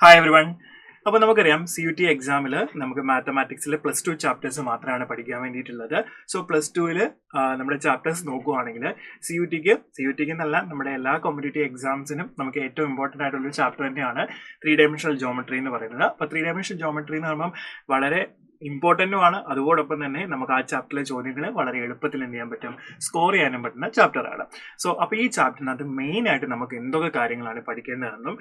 Hi every one. അപ്പോൾ നമുക്കറിയാം CUT എക്സാമിൽ നമുക്ക് മാത്തമാറ്റിക്സിൽ +2 ചാപ്റ്റേഴ്സ് മാത്രമാണ് പഠിക്കാൻ വേണ്ടിയിട്ടുള്ളത്. സോ +2ൽ നമ്മുടെ ചാപ്റ്റേഴ്സ് നോക്കുവാണെങ്കിൽ CUTക്ക് എന്നല്ല നമ്മുടെ എല്ലാ കോമ്പറ്റേറ്റീവ് എക്സാംസിനും നമുക്ക് ഏറ്റവും ഇമ്പോർട്ടൻ്റ് ആയിട്ടുള്ളൊരു ചാപ്റ്റർ തന്നെയാണ് 3D ജോമെട്രി എന്ന് പറയുന്നത്. അപ്പോൾ 3D ജോമെട്രി എന്ന് പറയുമ്പം വളരെ ഇമ്പോർട്ടൻറ്റുമാണ്. അതോടൊപ്പം തന്നെ നമുക്ക് ആ ചാപ്റ്ററിലെ ചോദ്യങ്ങൾ വളരെ എളുപ്പത്തിൽ എന്ത് ചെയ്യാൻ പറ്റും, സ്കോർ ചെയ്യാനും പറ്റുന്ന ചാപ്റ്ററാണ്. സോ അപ്പോൾ ഈ ചാപ്റ്ററിനകത്ത് മെയിൻ ആയിട്ട് നമുക്ക് എന്തൊക്കെ കാര്യങ്ങളാണ് പഠിക്കേണ്ടതെന്നും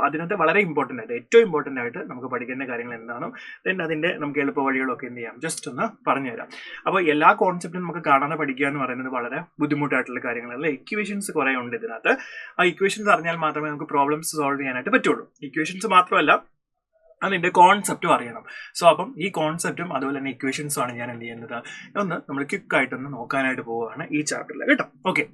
അതിനകത്ത് വളരെ ഇമ്പോർട്ടൻ്റ് ആയിട്ട് ഏറ്റവും ഇമ്പോർട്ടൻ്റ് ആയിട്ട് നമുക്ക് പഠിക്കേണ്ട കാര്യങ്ങൾ എന്താണെന്നും ദെൻ അതിൻ്റെ നമുക്ക് എളുപ്പ വഴികളൊക്കെ എന്ത് ചെയ്യാം ജസ്റ്റ് ഒന്ന് പറഞ്ഞുതരാം. അപ്പോൾ എല്ലാ കോൺസെപ്റ്റും നമുക്ക് കാണാതെ പഠിക്കുക എന്ന് പറയുന്നത് വളരെ ബുദ്ധിമുട്ടായിട്ടുള്ള കാര്യങ്ങളല്ല. ഇക്വേഷൻസ് കുറേ ഉണ്ട് ഇതിനകത്ത്. ആ ഇക്വേഷൻസ് അറിഞ്ഞാൽ മാത്രമേ നമുക്ക് പ്രോബ്ലംസ് സോൾവ് ചെയ്യാനായിട്ട് പറ്റുള്ളൂ. ഇക്വേഷൻസ് മാത്രമല്ല, അതിൻ്റെ കോൺസെപ്റ്റും അറിയണം. സോ അപ്പം ഈ കോൺസെപ്റ്റും അതുപോലെ തന്നെ ഇക്വേഷൻസും ആണ് ഞാൻ എന്ത് ചെയ്യുന്നത് ഒന്ന് നമ്മൾ ക്വിക്കായിട്ടൊന്ന് നോക്കാനായിട്ട് പോവുകയാണ് ഈ ചാപ്റ്ററിൽ കേട്ടോ. ഓക്കെ,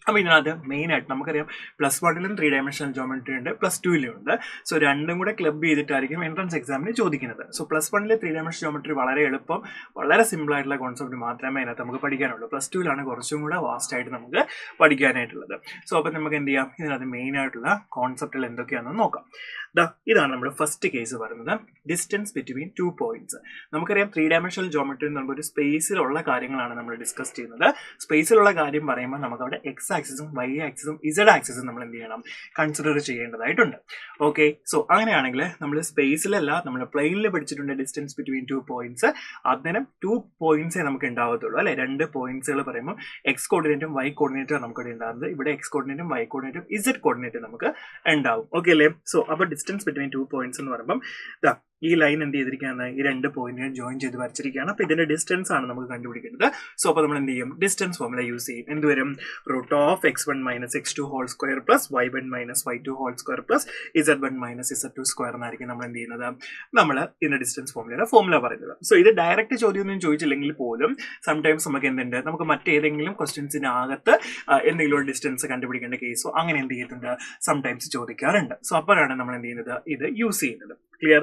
അപ്പോൾ ഇതിനകത്ത് മെയിനായിട്ട് നമുക്കറിയാം +1ലും 3D ജോമെട്രി ഉണ്ട്, +2ലും ഉണ്ട്. സോ രണ്ടും കൂടെ ക്ലബ് ചെയ്തിട്ടായിരിക്കും എൻട്രൻസ് എക്സാമിന് ചോദിക്കുന്നത്. സോ +1ലെ 3D ജോമെട്രി വളരെ എളുപ്പം, വളരെ സിമ്പിൾ ആയിട്ടുള്ള കോൺസെപ്റ്റ് മാത്രമേ അതിനകത്ത് നമുക്ക് പഠിക്കാനുള്ളൂ. +2ലാണ് കുറച്ചും കൂടെ വാസ്റ്റ് ആയിട്ട് നമുക്ക് പഠിക്കാനായിട്ടുള്ളത്. സോ അപ്പം നമുക്ക് എന്ത് ചെയ്യാം, ഇതിനകത്ത് മെയിൻ ആയിട്ടുള്ള കോൺസെപ്റ്റുകൾ എന്തൊക്കെയാണെന്ന് നോക്കാം. ഇതാണ് നമ്മുടെ ഫസ്റ്റ് കേസ് പറയുന്നത്, ഡിസ്റ്റൻസ് ബിറ്റ്വീൻ 2 പോയിന്റ്സ്. നമുക്കറിയാം 3D ജോമെട്രി എന്ന് പറയുമ്പോൾ ഒരു സ്പേസിലുള്ള കാര്യങ്ങളാണ് നമ്മൾ ഡിസ്കസ് ചെയ്യുന്നത്. സ്പേസിലുള്ള കാര്യം പറയുമ്പോൾ നമുക്ക് അവിടെ X ആക്സിസും Y ആക്സിസും Z ആക്സിസും നമ്മൾ എന്ത് ചെയ്യണം, കൺസിഡർ ചെയ്യേണ്ടതായിട്ടുണ്ട്. ഓക്കെ, സോ അങ്ങനെയാണെങ്കിൽ നമ്മൾ സ്പേസിലല്ല, നമ്മൾ പ്ലെയിനിൽ പഠിച്ചിട്ടുണ്ട് ഡിസ്റ്റൻസ് ബിറ്റ്വീൻ 2 പോയിന്റ്സ്. അന്നേരം 2 പോയിന്റ്സേ നമുക്ക് ഉണ്ടാവത്തുള്ളൂ അല്ലെ. 2 പോയിന്റ്സുകൾ പറയുമ്പോൾ X കോർഡിനേറ്റും Y കോർഡിനേറ്റും നമുക്കിവിടെ ഉണ്ടാകുന്നത്. ഇവിടെ X കോർഡിനേറ്റും Y കോർഡിനേറ്റും Z കോർഡിനേറ്റും നമുക്ക് ഉണ്ടാവും. ഓക്കെ അല്ലേ. സോ അപ്പോൾ ഡിസ്റ്റൻസ് ബിറ്റ്വീൻ 2 പോയിന്റ്സ് എന്ന് പറയുമ്പോൾ ഈ ലൈൻ എന്ത് ചെയ്തിരിക്കുകയാണ്, ഈ 2 പോയിന്റിനെ ജോയിൻ ചെയ്ത് വരച്ചിരിക്കുകയാണ്. അപ്പോൾ ഇതിന്റെ ഡിസ്റ്റൻസ് ആണ് നമുക്ക് കണ്ടുപിടിക്കുന്നത്. സോ അപ്പോൾ നമ്മൾ എന്ത് ചെയ്യും, ഡിസ്റ്റൻസ് ഫോർമുല യൂസ് ചെയ്യും. എന്ത് വരും, √(x1 - x2) whole square plus y1 - y2 whole square plus z1 - z2 square എന്നായിരിക്കും നമ്മൾ എന്ത് ചെയ്യുന്നത്, നമ്മൾ ഇതിന്റെ ഡിസ്റ്റൻസ് ഫോർമുലയുടെ ഫോർമുല പറയുന്നത്. സോ ഇത് ഡയറക്റ്റ് ചോദ്യമൊന്നും ചോദിച്ചില്ലെങ്കിൽ പോലും സംടൈംസ് നമുക്ക് എന്തുണ്ട്, നമുക്ക് മറ്റേതെങ്കിലും ക്വസ്റ്റ്യൻസിനകത്ത് എന്തെങ്കിലും ഒരു ഡിസ്റ്റൻസ് കണ്ടുപിടിക്കേണ്ട കേസോ അങ്ങനെ എന്ത് ചെയ്തിട്ടുണ്ട്, സംടൈംസ് ചോദിക്കാറുണ്ട്. സോ അപ്പോഴാണ് നമ്മൾ എന്ത് ചെയ്യുന്നത്, ഇത് യൂസ് ചെയ്യുന്നത്. ക്ലിയർ.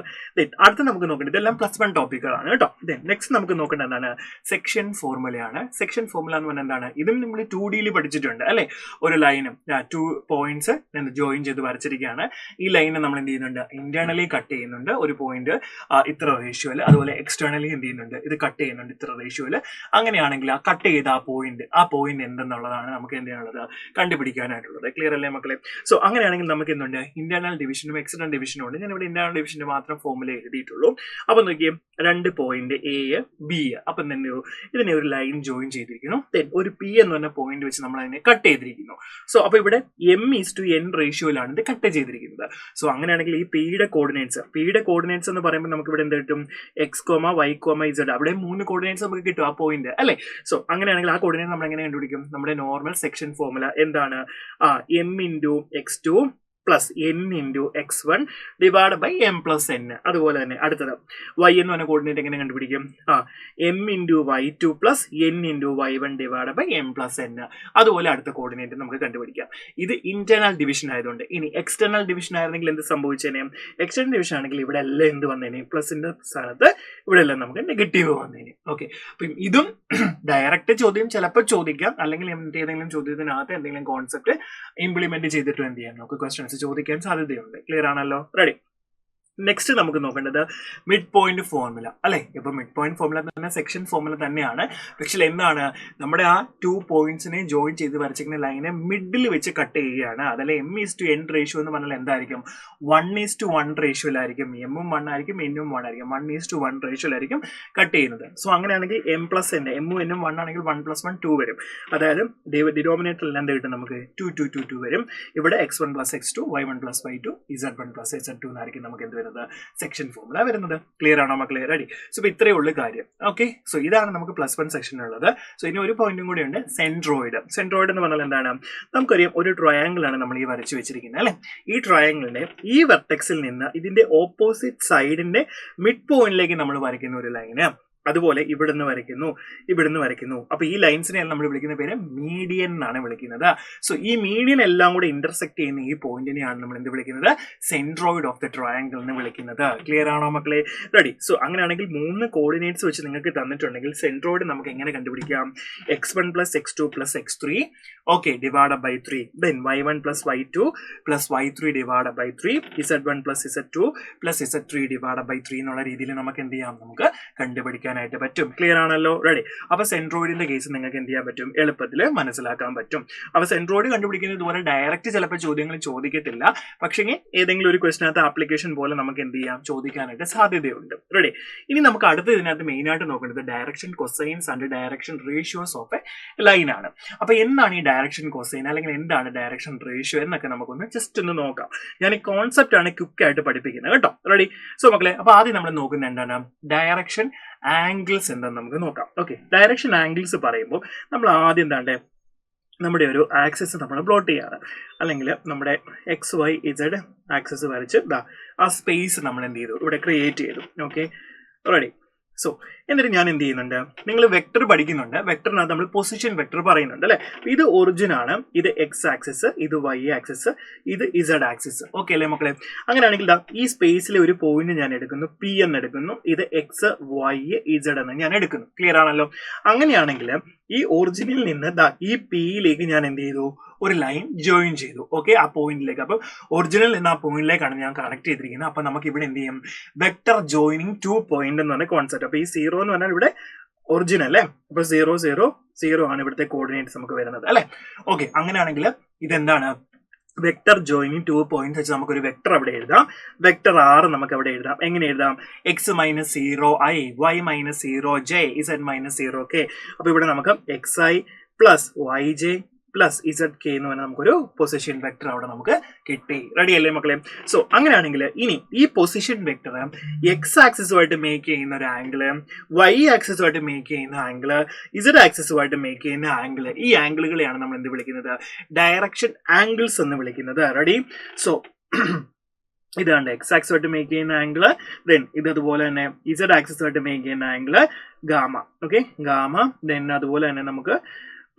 അടുത്ത നമുക്ക് നോക്കേണ്ടത് ഇതെല്ലാം +1 ടോപ്പിക്കുകളാണ് കേട്ടോ. നെക്സ്റ്റ് നമുക്ക് നോക്കേണ്ടത് എന്താണ്, സെക്ഷൻ ഫോർമുലയാണ്. സെക്ഷൻ ഫോർമുല എന്ന് പറഞ്ഞാൽ എന്താണ്, ഇതും നമ്മൾ 2Dയിൽ പഠിച്ചിട്ടുണ്ട് അല്ലെ. ഒരു ലൈനും 2 പോയിന്റ്സ് ജോയിൻ ചെയ്ത് വരച്ചിരിക്കുകയാണ്. ഈ ലൈനെ നമ്മൾ എന്ത് ചെയ്യുന്നുണ്ട്, ഇന്റേണലി കട്ട് ചെയ്യുന്നുണ്ട് ഒരു പോയിന്റ് ഇത്ര റേഷ്യോയില്, അതുപോലെ എക്സ്റ്റേണലി എന്ത് ചെയ്യുന്നുണ്ട്, ഇത് കട്ട് ചെയ്യുന്നുണ്ട് ഇത്ര റേഷ്യോയില്. അങ്ങനെയാണെങ്കിൽ ആ കട്ട് ചെയ്ത ആ പോയിന്റ് എന്തെന്നുള്ളതാണ് നമുക്ക് എന്ത് ചെയ്യാനുള്ളത്, കണ്ടുപിടിക്കാനായിട്ടുള്ളത്. ക്ലിയർ അല്ലേ മക്കളെ. സോ അങ്ങനെയാണെങ്കിൽ നമുക്ക് എന്തുണ്ട്, ഇന്റേണൽ ഡിവിഷനും എക്സ്റ്റേണൽ ഡിവിഷനും ഉണ്ട്. ഞാൻ ഇവിടെ ഇന്റേണൽ ഡിവിഷന്റെ മാത്രം ഫോർമുല എഴുതിയിട്ടുള്ളൂ. അപ്പൊ നോക്കിയേ, 2 പോയിന്റ് A, B. അപ്പൊ എന്തെങ്കിലും ഇതിനെ ഒരു ലൈൻ ജോയിൻ ചെയ്തിരിക്കുന്നു. ഒരു P എന്ന് പറഞ്ഞ പോയിന്റ് വെച്ച് നമ്മൾ അതിനെ കട്ട് ചെയ്തിരിക്കുന്നു. സോ അപ്പൊ ഇവിടെ M:n റേഷ്യോയിലാണ് ഇത് കട്ട് ചെയ്തിരിക്കുന്നത്. സോ അങ്ങനെയാണെങ്കിൽ ഈ പിയുടെ കോർഡിനേറ്റ്സ് എന്ന് പറയുമ്പോൾ നമുക്ക് ഇവിടെ എന്ത് കിട്ടും, X, Y, Z. അവിടെ 3 കോർഡിനേറ്റ്സ് നമുക്ക് കിട്ടും ആ പോയിന്റ് അല്ലെ. സോ അങ്ങനെയാണെങ്കിൽ ആ കോർഡിനേറ്റ് നമ്മൾ എങ്ങനെ കണ്ടുപിടിക്കും, നമ്മുടെ നോർമൽ സെക്ഷൻ ഫോർമുല എന്താണ്, M×x2 plus n×x1 divide by m+n. അതുപോലെ തന്നെ അടുത്തത് y എന്ന് പറഞ്ഞ കോർഡിനേറ്റ് എങ്ങനെ കണ്ടുപിടിക്കും, m×y2 plus n×y1 divide by m+n. അതുപോലെ അടുത്ത കോർഡിനേറ്റ് നമുക്ക് കണ്ടുപിടിക്കാം. ഇത് ഇന്റേണൽ ഡിവിഷൻ ആയതുകൊണ്ട്. ഇനി എക്സ്റ്റേണൽ ഡിവിഷൻ ആയിരുന്നെങ്കിൽ എന്ത് സംഭവിച്ചേനെ, എക്സ്റ്റേണൽ ഡിവിഷൻ ആണെങ്കിൽ ഇവിടെ എല്ലാം എന്ത് വന്നേനെ, പ്ലസിന്റെ സ്ഥാനത്ത് ഇവിടെ എല്ലാം നമുക്ക് നെഗറ്റീവ് വന്നേനെ. ഓക്കെ, അപ്പം ഇതും ഡയറക്റ്റ് ചോദ്യം ചിലപ്പോൾ ചോദിക്കാം, അല്ലെങ്കിൽ ഏതെങ്കിലും ചോദ്യത്തിനകത്ത് എന്തെങ്കിലും കോൺസെപ്റ്റ് ഇംപ്ലിമെന്റ് ചെയ്തിട്ട് എന്ത് ചെയ്യാം, നമുക്ക് ക്വസ്റ്റ്യൻസ് ചോദിക്കാൻ സാധ്യതയുണ്ട്. ക്ലിയർ ആണല്ലോ. റെഡി. നെക്സ്റ്റ് നമുക്ക് നോക്കേണ്ടത് മിഡ് പോയിന്റ് ഫോർമുല അല്ലെ. ഇപ്പൊ മിഡ് പോയിന്റ് ഫോർമുല തന്നെ സെക്ഷൻ ഫോർമുല തന്നെയാണ്. പക്ഷെ എന്താണ്, നമ്മുടെ ആ 2 പോയിന്റ്സിനെ ജോയിൻ ചെയ്ത് വരച്ചിരിക്കുന്ന ലൈനെ മിഡിൽ വെച്ച് കട്ട് ചെയ്യുകയാണ്. അതല്ല M:n റേഷ്യോ എന്ന് പറഞ്ഞാൽ എന്തായിരിക്കും, 1:1 റേഷ്യോയിലായിരിക്കും. M-ഉം 1 ആയിരിക്കും, N-ഉം 1 ആയിരിക്കും. 1:1 റേഷ്യോയിലായിരിക്കും കട്ട് ചെയ്യുന്നത്. സോ അങ്ങനെയാണെങ്കിൽ M+n, M-ഉം N-ഉം 1 ആണെങ്കിൽ 1 + 1 2 വരും. അതായത് ഡിനോമിനേറ്ററിൽ എന്ത് കിട്ടും, നമുക്ക് 2 വരും. ഇവിടെ x1 + x2, y1 + y2, z1 + z2 എന്നായിരിക്കും നമുക്ക് എന്ത് വരുന്നത്, സെക്ഷൻ ഫോർമുല വരുന്നത്. ക്ലിയർ ആണോ മക്കളെ. റെഡി. സോ ഇത്രയേ ഉള്ളൂ കാര്യം. ഓക്കെ, സോ ഇതാണ് നമുക്ക് +1 സെക്ഷനുള്ളത്. സോ ഇനി ഒരു പോയിന്റും കൂടി ഉണ്ട്, സെൻട്രോയിഡ്. സെൻട്രോയിഡ് എന്ന് പറഞ്ഞാൽ എന്താണ്, നമുക്കറിയാം ഒരു ട്രയാങ്കിൾ ആണ് നമ്മൾ ഈ വരച്ചു വെച്ചിരിക്കുന്നത് അല്ലെ. ഈ ട്രയാങ്കിളിന്റെ ഈ വെർട്ടെക്സിൽ നിന്ന് ഇതിന്റെ ഓപ്പോസിറ്റ് സൈഡിന്റെ മിഡ് പോയിന്റിലേക്ക് നമ്മൾ വരയ്ക്കുന്ന ഒരു ലൈന് അതുപോലെ ഇവിടുന്ന് വരയ്ക്കുന്നു. അപ്പൊ ഈ ലൈൻസിനെയാണ് നമ്മൾ വിളിക്കുന്ന പേര് മീഡിയൻ എന്നാണ് വിളിക്കുന്നത്. സോ ഈ മീഡിയൻ എല്ലാം കൂടെ ഇന്റർസെക്ട് ചെയ്യുന്ന ഈ പോയിന്റിനെയാണ് നമ്മൾ എന്ത് വിളിക്കുന്നത്? സെൻട്രോയിഡ് ഓഫ് ദ ട്രയാങ്കിൾ എന്ന് വിളിക്കുന്നത്. ക്ലിയർ ആണോ മക്കളെ? റെഡി. സോ അങ്ങനെയാണെങ്കിൽ 3 കോർഡിനേറ്റ്സ് വെച്ച് നിങ്ങൾക്ക് തന്നിട്ടുണ്ടെങ്കിൽ സെൻട്രോയിഡ് നമുക്ക് എങ്ങനെ കണ്ടുപിടിക്കാം? x1 + x2 + x3 okay divide by 3. Then y1 + y2 + y3 divide by 3, z1 + z2 + z3 divide by 3 എന്നുള്ള രീതിയിൽ നമുക്ക് എന്ത് ചെയ്യാം? നമുക്ക് കണ്ടുപിടിക്കാനായിട്ട് പറ്റും. ക്ലിയർ ആണല്ലോ? റെഡി. അപ്പൊ സെൻട്രോയിഡിന്റെ കേസ് നിങ്ങൾക്ക് എന്ത് ചെയ്യാൻ പറ്റും? എളുപ്പത്തിൽ മനസ്സിലാക്കാൻ പറ്റും. അപ്പൊ സെൻട്രോയിഡ് കണ്ടുപിടിക്കുന്നത് ഇതുപോലെ ഡയറക്റ്റ് ചിലപ്പോൾ ചോദ്യങ്ങൾ ചോദിക്കത്തില്ല, പക്ഷേ ഏതെങ്കിലും ഒരു ക്വസ്റ്റിനകത്ത് ആപ്ലിക്കേഷൻ പോലെ നമുക്ക് എന്ത് ചെയ്യാം? ചോദിക്കാനായിട്ട് സാധ്യതയുണ്ട്. റെഡി. ഇനി നമുക്ക് അടുത്ത ഇതിനകത്ത് മെയിൻ ആയിട്ട് നോക്കേണ്ടത് direction cosines and direction ratios of a line ആണ്. അപ്പൊ എന്താണ് ഈ ഡയറക്ഷൻ കൊസൈൻ അല്ലെങ്കിൽ എന്താണ് ഡയറക്ഷൻ റേഷ്യോ എന്നൊക്കെ നമുക്കൊന്ന് ജസ്റ്റ് ഒന്ന് നോക്കാം. ഞാൻ ഈ കോൺസെപ്റ്റ് ആണ് ക്വിക്ക് ആയിട്ട് പഠിപ്പിക്കുന്നത് കേട്ടോ. റെഡി. സോ മക്കളെ, അപ്പൊ ആദ്യം നമ്മൾ നോക്കുന്നത് എന്താണ്? ഡയറക്ഷൻ ആംഗിൾസ് എന്താണെന്ന് നമുക്ക് നോക്കാം. ഓക്കെ, ഡയറക്ഷൻ ആംഗിൾസ് പറയുമ്പോൾ നമ്മൾ ആദ്യം എന്താണ്ട് നമ്മുടെ ഒരു ആക്സിസ് നമ്മൾ പ്ലോട്ട് ചെയ്യാറ്, അല്ലെങ്കിൽ നമ്മുടെ XYZ ആക്സിസ് വരച്ച് ആ സ്പേസ് നമ്മൾ എന്ത് ചെയ്തു? ഇവിടെ ക്രിയേറ്റ് ചെയ്തു. Okay, ready. സോ എന്നിട്ട് ഞാൻ എന്ത് ചെയ്യുന്നുണ്ട്? നിങ്ങൾ വെക്ടർ പഠിക്കുന്നുണ്ട്. വെക്ടറിനകത്ത് നമ്മൾ പൊസിഷൻ വെക്ടർ പറയുന്നുണ്ട് അല്ലെ? ഇത് ഒറിജിൻ ആണ്, ഇത് X ആക്സിസ്, ഇത് Y ആക്സിസ്, ഇത് Z ആക്സിസ്. ഓക്കെ അല്ലേ മക്കളെ? അങ്ങനെയാണെങ്കിൽ ഈ സ്പേസിലെ ഒരു പോയിന്റ് ഞാൻ എടുക്കുന്നു, P എന്ന് എടുക്കുന്നു. ഇത് X, Y, Z എന്ന് ഞാൻ എടുക്കുന്നു. ക്ലിയർ ആണല്ലോ? അങ്ങനെയാണെങ്കിൽ ഈ ഒറിജിനിൽ നിന്ന് ഈ Pയിലേക്ക് ഞാൻ എന്ത് ചെയ്തു? ഒരു ലൈൻ ജോയിൻ ചെയ്തു. ഓക്കെ, ആ പോയിന്റിലേക്ക്. അപ്പൊ ഒറിജിനൽ എന്ന ആ പോയിന്റിലേക്കാണ് ഞാൻ കണക്ട് ചെയ്തിരിക്കുന്നത്. അപ്പൊ നമുക്ക് ഇവിടെ എന്ത് ചെയ്യും? വെക്ടർ ജോയിനിങ് 2 പോയിന്റ് എന്ന് പറഞ്ഞ കോൺസെപ്റ്റ്. അപ്പൊ ഈ 0 എന്ന് പറഞ്ഞാൽ ഇവിടെ ഒറിജിനൽ അല്ലേ? അപ്പൊ 0 0 0 ആണ് ഇവിടുത്തെ കോർഡിനേറ്റ്സ് നമുക്ക് വരുന്നത് അല്ലെ? ഓക്കെ, അങ്ങനെയാണെങ്കിൽ ഇതെന്താണ്? വെക്ടർ ജോയിനിങ് 2 പോയിന്റ്സ് വെച്ച് നമുക്കൊരു വെക്ടർ അവിടെ എഴുതാം. വെക്ടർ R നമുക്ക് അവിടെ എഴുതാം. എങ്ങനെ എഴുതാം? X - 0i, Y - 0j, Z - 0k. അപ്പൊ ഇവിടെ നമുക്ക് XI + YJ + ZK എന്ന് പറഞ്ഞാൽ നമുക്കൊരു പൊസിഷൻ വെക്ടർ അവിടെ നമുക്ക് കിട്ടി. റെഡി അല്ലേ മക്കളെ? സോ അങ്ങനെയാണെങ്കിൽ ഇനി ഈ പൊസിഷൻ വെക്ടർ X ആക്സിസുമായിട്ട് മേക്ക് ചെയ്യുന്ന ഒരു ആംഗിള്, Y ആക്സിസുമായിട്ട് മേക്ക് ചെയ്യുന്ന ആംഗിള്, Z ആക്സിസുമായിട്ട് മേക്ക് ചെയ്യുന്ന ആംഗിള്, ഈ ആംഗിളുകളെയാണ് നമ്മൾ എന്ത് വിളിക്കുന്നത്? ഡയറക്ഷൻ ആംഗിൾസ് എന്ന് വിളിക്കുന്നത്. റെഡി. സോ ഇതാണ് X ആക്സിസുമായിട്ട് മേക്ക് ചെയ്യുന്ന ആംഗിള്. ദെൻ ഇത് അതുപോലെ തന്നെ Z ആക്സിസുമായിട്ട് മേക്ക് ചെയ്യുന്ന angle gamma. Okay, gamma. Then അതുപോലെ തന്നെ നമുക്ക്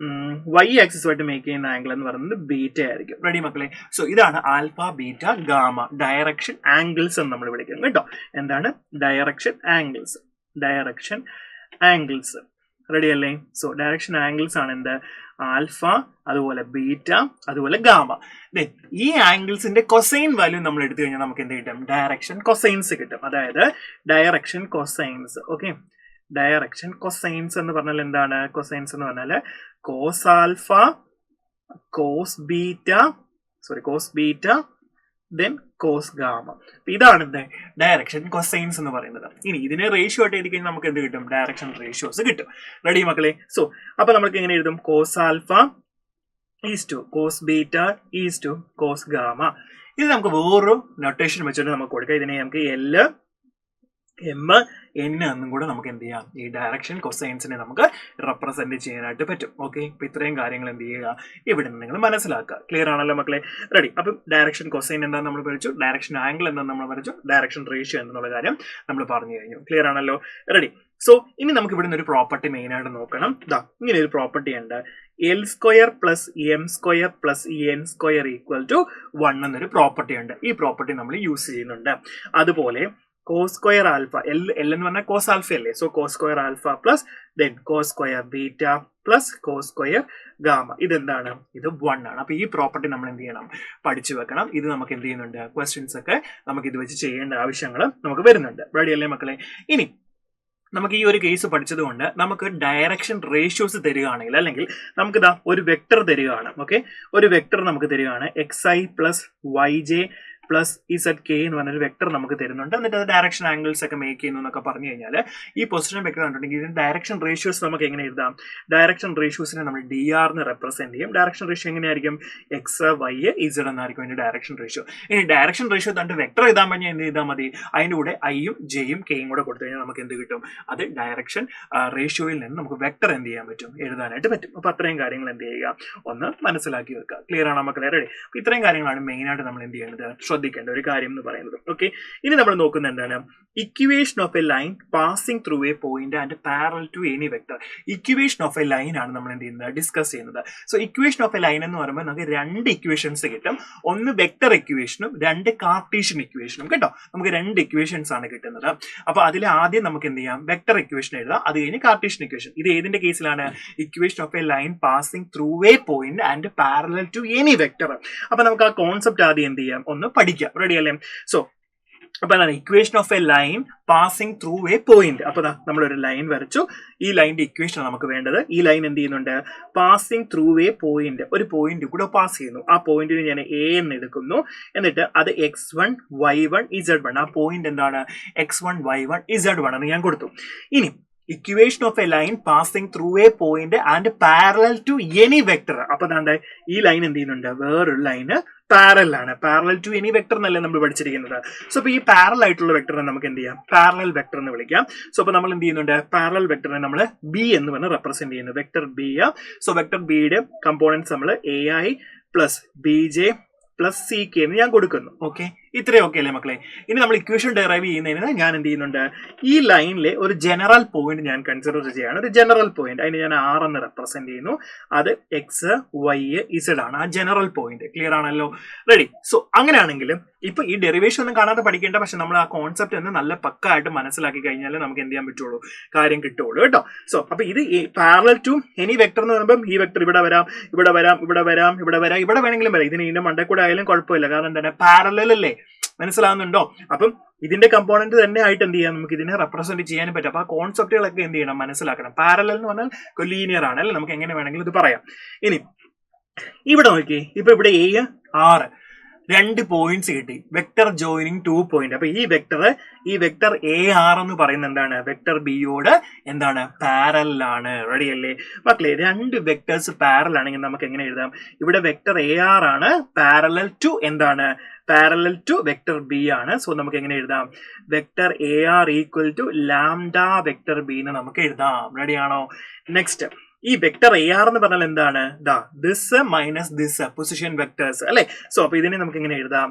Y ആക്സിസുമായിട്ട് മേക്ക് ചെയ്യുന്ന ആംഗിൾ എന്ന് പറയുന്നത് ബീറ്റ ആയിരിക്കും. റെഡി മക്കളെ? സോ ഇതാണ് alpha, beta, gamma direction angles എന്ന് നമ്മൾ വിളിക്കുന്നത് കേട്ടോ. എന്താണ്? Direction angles. Direction angles. Ready അല്ലേ? സോ ഡയറക്ഷൻ ആംഗിൾസ് ആണ് എന്ത്? ആൽഫ, അതുപോലെ ബീറ്റ, അതുപോലെ ഗാമ. ദെൻ ഈ ആംഗിൾസിന്റെ കൊസൈൻ വാല്യൂ നമ്മൾ എടുത്തു കഴിഞ്ഞാൽ നമുക്ക് എന്ത് കിട്ടും? ഡയറക്ഷൻ കൊസൈൻസ് കിട്ടും. അതായത് direction cosines. Okay, direction cosines എന്ന് പറഞ്ഞാൽ എന്താണ്? കൊസൈൻസ് എന്ന് പറഞ്ഞാൽ cos alpha, cos beta, then cos gamma. ഇതാണ് ഡയറക്ഷൻ കൊസൈൻസ് എന്ന് പറയുന്നത്. ഇനി ഇതിനെ റേഷ്യോ ആയിട്ട് എഴുതി കഴിഞ്ഞാൽ നമുക്ക് എന്ത് കിട്ടും? ഡയറക്ഷൻ റേഷ്യോസ് കിട്ടും. റെഡി മക്കളെ? സോ അപ്പൊ നമുക്ക് എങ്ങനെ എഴുതും? Cos alpha is to cos beta is to cos gamma. ഇത് നമുക്ക് വേറൊരു നൊട്ടേഷൻ വെച്ചിട്ട് നമുക്ക് കൊടുക്കാം. ഇതിനെ നമുക്ക് M, N എന്നും കൂടെ നമുക്ക് എന്ത് ചെയ്യാം? ഈ ഡയറക്ഷൻ കൊസൈൻസിനെ നമുക്ക് റെപ്രസെന്റ് ചെയ്യാനായിട്ട് പറ്റും. ഓക്കെ, അപ്പൊ ഇത്രയും കാര്യങ്ങൾ എന്ത് ചെയ്യുക? ഇവിടെ നിന്ന് നിങ്ങൾ മനസ്സിലാക്കുക. ക്ലിയർ ആണല്ലോ മക്കളെ? റെഡി. അപ്പം ഡയറക്ഷൻ കൊസൈൻ എന്താണെന്ന് നമ്മൾ പഠിച്ചു, ഡയറക്ഷൻ ആംഗിൾ എന്താണെന്ന് നമ്മൾ പഠിച്ചു, ഡയറക്ഷൻ റേഷ്യോ എന്നുള്ള കാര്യം നമ്മൾ പറഞ്ഞു കഴിഞ്ഞു. ക്ലിയർ ആണല്ലോ? റെഡി. സോ ഇനി നമുക്ക് ഇവിടെ നിന്ന് ഒരു പ്രോപ്പർട്ടി മെയിൻ ആയിട്ട് നോക്കണം. ഇങ്ങനെ ഒരു പ്രോപ്പർട്ടി ഉണ്ട്. L² + M² + N² = 1 എന്നൊരു പ്രോപ്പർട്ടി ഉണ്ട്. ഈ പ്രോപ്പർട്ടി നമ്മൾ യൂസ് ചെയ്യുന്നുണ്ട്. അതുപോലെ cos² ആൽഫ, L എന്ന് പറഞ്ഞാൽ കോസ് ആൽഫ അല്ലേ? So cos² alpha plus then cos² beta plus cos² gamma. ഇതെന്താണ്? ഇത് 1 ആണ്. അപ്പൊ ഈ പ്രോപ്പർട്ടി നമ്മൾ എന്ത് ചെയ്യണം? പഠിച്ചു വെക്കണം. ഇത് നമുക്ക് എന്ത് ചെയ്യുന്നുണ്ട്? ക്വസ്റ്റ്യൻസ് ഒക്കെ നമുക്ക് ഇത് വെച്ച് ചെയ്യേണ്ട ആവശ്യങ്ങൾ നമുക്ക് വരുന്നുണ്ട്. റെഡി അല്ലേ മക്കളെ? ഇനി നമുക്ക് ഈ ഒരു കേസ് പഠിച്ചതുകൊണ്ട് നമുക്ക് ഡയറക്ഷൻ റേഷ്യോസ് തരികയാണെങ്കിൽ, അല്ലെങ്കിൽ നമുക്ക് ഒരു വെക്ടർ തരികയാണ്. ഓക്കെ, ഒരു വെക്ടർ നമുക്ക് തരികയാണ്. XI + YJ + ZK എന്ന് പറഞ്ഞൊരു വെക്ടർ നമുക്ക് തരുന്നുണ്ട്. എന്നിട്ട് അത് ഡയറക്ഷൻ ആംഗിൾസ് ഒക്കെ മേക്ക് ചെയ്യുന്നു എന്നൊക്കെ പറഞ്ഞു കഴിഞ്ഞാൽ ഈ പൊസിഷൻ വെക്ടർ കണ്ടിട്ടുണ്ടെങ്കിൽ ഇതിന് ഡയറക്ഷൻ റേഷ്യോസ് നമുക്ക് എങ്ങനെ എഴുതാം? ഡയറക്ഷൻ റേഷ്യോസിനെ നമ്മൾ DR എന്ന് റെപ്രസെന്റ് ചെയ്യും. ഡയറക്ഷൻ റേഷ്യോ എങ്ങനെയായിരിക്കും? X, Y, Z എന്നായിരിക്കും അതിന്റെ ഡയറക്ഷൻ റേഷ്യോ. ഇനി ഡയറക്ഷൻ റേഷ്യോ തന്റെ വെക്ടർ എഴുതാൻ പറഞ്ഞാൽ എന്ത് ചെയ്താൽ മതി? അതിന്റെ കൂടെ Iയും Jയും Kയും കൂടെ കൊടുത്തു കഴിഞ്ഞാൽ നമുക്ക് എന്ത് കിട്ടും? അത് ഡയറക്ഷൻ റേഷ്യോയിൽ നിന്ന് നമുക്ക് വെക്ടർ എന്ത് ചെയ്യാൻ പറ്റും? എഴുതാനായിട്ട് പറ്റും. അപ്പൊ അത്രയും കാര്യങ്ങൾ എന്ത് ചെയ്യുക? ഒന്ന് മനസ്സിലാക്കി വെക്കുക. ക്ലിയർ ആണോ മക്കളെ? റെഡി. അപ്പൊ ഇത്രയും കാര്യങ്ങളാണ് മെയിൻ ആയിട്ട് നമ്മൾ എന്ത് ചെയ്യേണ്ടത്? ശ്രദ്ധിക്കേണ്ട ഒരു കാര്യം എന്ന് പറയുന്നത്. ഓക്കെ, ഇനി നമ്മൾ നോക്കുന്ന എന്താണ്, equation of a line passing through a point and parallel to any vector. Equation of a line ആണ് നമ്മൾ എന്ത് ചെയ്യുന്നത്, ഡിസ്കസ് ചെയ്യുന്നത്. So equation of a line എന്ന് പറയുമ്പോൾ നമുക്ക് രണ്ട് ഇക്വേഷൻസ് കിട്ടും. ഒന്ന് വെക്ടർ ഇക്വേഷനും രണ്ട് കാർട്ടീഷ്യൻ ഇക്വേഷനും. കേട്ടോ, നമുക്ക് രണ്ട് ഇക്വേഷൻസ് ആണ് കിട്ടുന്നത്. അപ്പൊ അതിൽ ആദ്യം നമുക്ക് എന്ത് ചെയ്യാം, വെക്ടർ ഇക്വേഷൻ എഴുതാം, അത് കഴിഞ്ഞ് കാർട്ടീഷ്യൻ ഇക്വേഷൻ. ഇത് ഏതിന്റെ കേസിലാണ്, equation of a line passing through a point and parallel to any vector. അപ്പൊ നമുക്ക് ആ കോൺസെപ്റ്റ് ആദ്യം എന്ത് ചെയ്യാം, ഒന്ന് പഠിക്കാം. റെഡി അല്ലേ? സോ അപ്പൊ എന്താണ് equation of a line passing through a point. അപ്പൊ നമ്മളൊരു ലൈൻ വരച്ചു, ഈ ലൈനിന്റെ ഇക്വേഷൻ നമുക്ക് വേണ്ടത്. ഈ ലൈൻ എന്ത് ചെയ്യുന്നുണ്ട്, പാസിംഗ് ത്രൂ എ പോയിന്റ്, ഒരു പോയിന്റ് കൂടെ പാസ് ചെയ്യുന്നു. ആ പോയിന്റിന് ഞാൻ എ എന്ന് എടുക്കുന്നു, എന്നിട്ട് അത് x1 y1 z1. ആ പോയിന്റ് എന്താണ്, x1 y1 z1 എന്ന് ഞാൻ കൊടുത്തു. ഇനി equation of a line passing through a point and parallel to any vector. അപ്പൊ എന്താ ഈ ലൈൻ എന്ത് ചെയ്യുന്നുണ്ട്, വേറൊരു ലൈന് പാരലൽ ആണ്. പാരലൽ ടു എനി വെക്ടർ എന്നല്ലേ നമ്മൾ പഠിച്ചിരിക്കുന്നത്. സോ അപ്പൊ ഈ പാരലൽ ആയിട്ടുള്ള വെക്ടറിനെ നമുക്ക് എന്ത് ചെയ്യാം, പാരലൽ വെക്ടർ എന്ന് വിളിക്കാം. സോ അപ്പൊ നമ്മൾ എന്ത് ചെയ്യുന്നുണ്ട്, പാരലൽ വെക്ടറിനെ നമ്മൾ ബി എന്ന് പറഞ്ഞ് റെപ്രസെന്റ് ചെയ്യുന്നു, വെക്ടർ ബി. സോ വെക്ടർ ബിയുടെ കമ്പോണൻസ് നമ്മൾ A I plus B J plus C K എന്ന് ഞാൻ കൊടുക്കുന്നു. ഓക്കെ, ഇത്രയും ഓക്കെ അല്ലേ മക്കളെ? ഇനി നമ്മൾ ഇക്വേഷൻ ഡെറൈവ് ചെയ്യുന്നതിന് ഞാൻ എന്ത് ചെയ്യുന്നുണ്ട്, ഈ ലൈനിലെ ഒരു ജനറൽ പോയിന്റ് ഞാൻ കൺസിഡർ ചെയ്യാണ്. ഒരു ജനറൽ പോയിന്റ്, അതിന് ഞാൻ ആർ എന്ന് റെപ്രസെന്റ് ചെയ്യുന്നു. അത് എക്സ് വൈ ഇസഡ് ആണ് ആ ജനറൽ പോയിന്റ്. ക്ലിയർ ആണല്ലോ? റെഡി? സോ അങ്ങനെയാണെങ്കിൽ ഇപ്പൊ ഈ ഡെറിവേഷൻ ഒന്നും കാണാതെ പഠിക്കേണ്ട, പക്ഷെ നമ്മൾ ആ കോൺസെപ്റ്റ് ഒന്ന് നല്ല പക്കായിട്ട് മനസ്സിലാക്കി കഴിഞ്ഞാൽ നമുക്ക് എന്ത് ചെയ്യാൻ പറ്റുള്ളൂ, കാര്യം കിട്ടുള്ളൂ. കേട്ടോ? സോ അപ്പൊ ഇത് പാരലൽ ടു എനി വെക്ടർ എന്ന് പറയുമ്പോൾ ഈ വെക്ടർ ഇവിടെ വരാം, ഇവിടെ വരാം, ഇവിടെ വരാം, ഇവിടെ വരാം, ഇവിടെ വേണമെങ്കിലും വരാം. ഇതിന് ഇതിന്റെ മണ്ടേ കൂടെ ആയാലും കുഴപ്പമില്ല, കാരണം എന്താണ്, പാരലൽ അല്ലേ? മനസ്സിലാവുന്നുണ്ടോ? അപ്പം ഇതിന്റെ കമ്പോണന്റ് തന്നെ ആയിട്ട് എന്ത് ചെയ്യാം, നമുക്ക് ഇതിനെ റെപ്രസെന്റ് ചെയ്യാനും പറ്റും. അപ്പൊ ആ കോൺസെപ്റ്റുകളൊക്കെ എന്ത് ചെയ്യണം, മനസ്സിലാക്കണം. പാരലൽ എന്ന് പറഞ്ഞാൽ ലീനിയർ ആണ് അല്ലെ, നമുക്ക് എങ്ങനെ വേണമെങ്കിലും ഇത് പറയാം. ഇനി ഇവിടെ നോക്കി, ഇപ്പൊ ഇവിടെ എ 6 രണ്ട് പോയിന്റ്സ് കിട്ടി, വെക്ടർ ജോയിനിങ് 2 പോയിന്റ്. അപ്പൊ ഈ വെക്ടർ എ ആർ എന്ന് പറയുന്നത് എന്താണ്, വെക്ടർ ബിയോട് എന്താണ്, പാരലൽ ആണ്. റെഡി അല്ലേ മക്കളെ? രണ്ട് വെക്ടേഴ്സ് പാരലൽ ആണെങ്കിൽ നമുക്ക് എങ്ങനെ എഴുതാം, ഇവിടെ വെക്ടർ എ ആർ ആണ് പാരലൽ ടു എന്താണ്, പാരലൽ ടു വെക്ടർ ബി ആണ്. സോ നമുക്ക് എങ്ങനെ എഴുതാം, vector A R equal to lambda vector B എന്ന് നമുക്ക് എഴുതാം. റെഡി ആണോ? നെക്സ്റ്റ്, ഈ വെക്ടർ എ ആർ എന്ന് പറഞ്ഞാൽ എന്താണ്, this minus this position vectors അല്ലെ. സോ അപ്പൊ ഇതിനെ നമുക്ക് എങ്ങനെ എഴുതാം,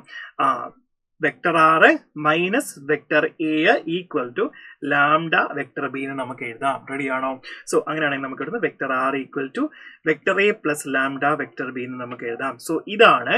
vector R minus vector A equal to lambda vector B എന്ന് നമുക്ക് എഴുതാം. റെഡി ആണോ? സോ അങ്ങനെയാണെങ്കിൽ നമുക്ക് എഴുതാം vector R equal to vector A plus lambda vector B എന്ന് നമുക്ക് എഴുതാം. സോ ഇതാണ്